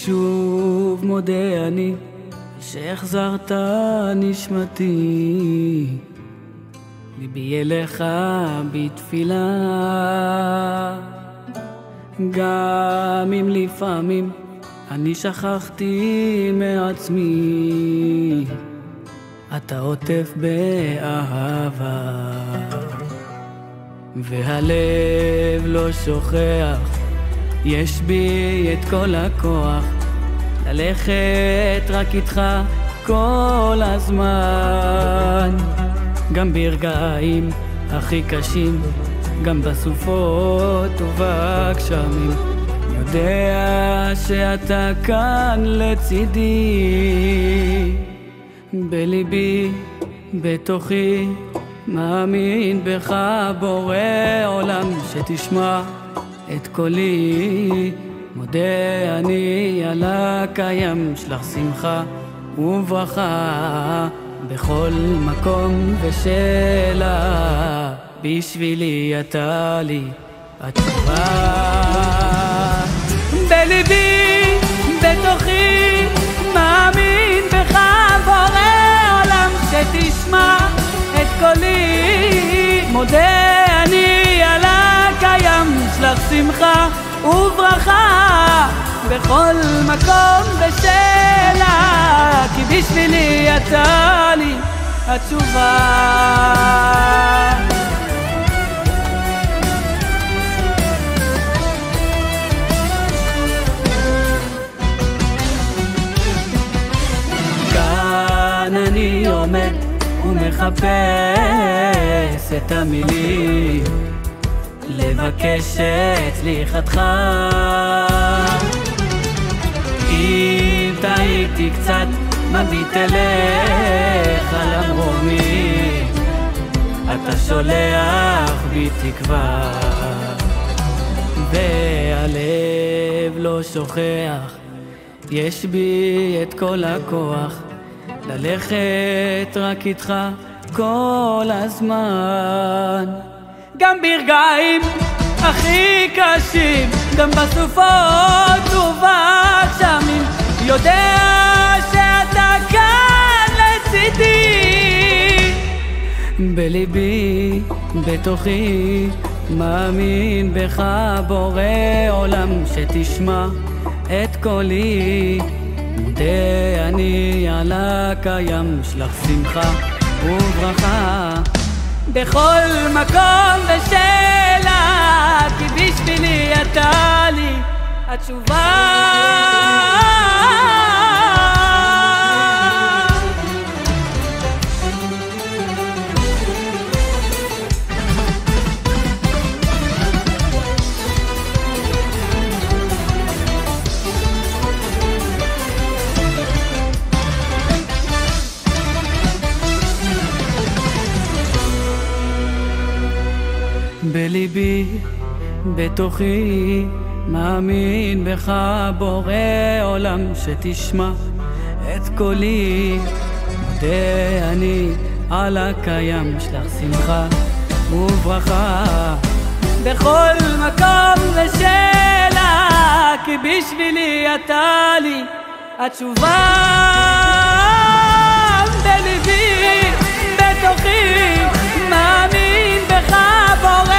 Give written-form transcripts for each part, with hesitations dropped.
ושוב מודה אני שהחזרת נשמתי, ליבי אליך בתפילה, גם אם לפעמים אני שכחתי מעצמי, אתה עוטף באהבה, והלב לא שוכח, יש בי את כל הכוח ללכת רק איתך כל הזמן, גם ברגעים הכי קשים, גם בסופות ובגשמים, יודע שאתה כאן לצידי, בליבי, בתוכי, מאמין בך בורא עולם, שתשמע את קולי, מודה אני על הקיים, שלח שמחה וברכה בכל מקום ושאלה, בשבילי אתה לי התשובה. בליבי, בתוכי, מאמין בך בורא עולם, שתשמע את קולי, מודה אני על הקיים, שלח שמחה וברכה בכל מקום ושאלה, כי בשבילי אתה לי התשובה. כאן אני עומד ומחפש את המילים, לבקש את סליחתך, אם טעיתי קצת מביט אליך למרומים, אתה שולח בי תקווה, והלב לא שוכח, יש בי את כל הכוח ללכת רק איתך כל הזמן, גם ברגעים הכי קשים, גם בסופות ובגשמים, יודע שאתה כאן לצידי, בליבי, בתוכי, מאמין בך בורא עולם, שתשמע את קולי, מודה אני על הקיים, שלח שמחה וברכה בכל מקום ושאלה, כי בשבילי אתה לי התשובה. בליבי, בתוכי, מאמין בך בורא עולם, שתשמע את קולי, מודה אני על הקיים, שלח שמחה וברכה בכל מקום ושאלה, כי בשבילי אתה לי התשובה. בליבי, בתוכי, מאמין בך בורא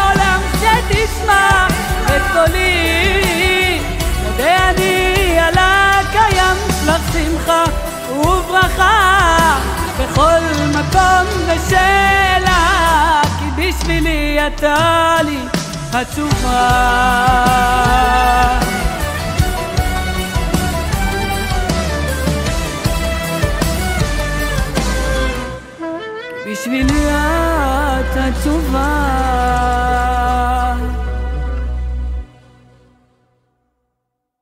עולם, שתשמע את קולי, מודה אני על הקיים, שלח שמחה וברכה בכל מקום ושאלה, כי בשבילי אתה לי התשובה. בשבילי את התשובה.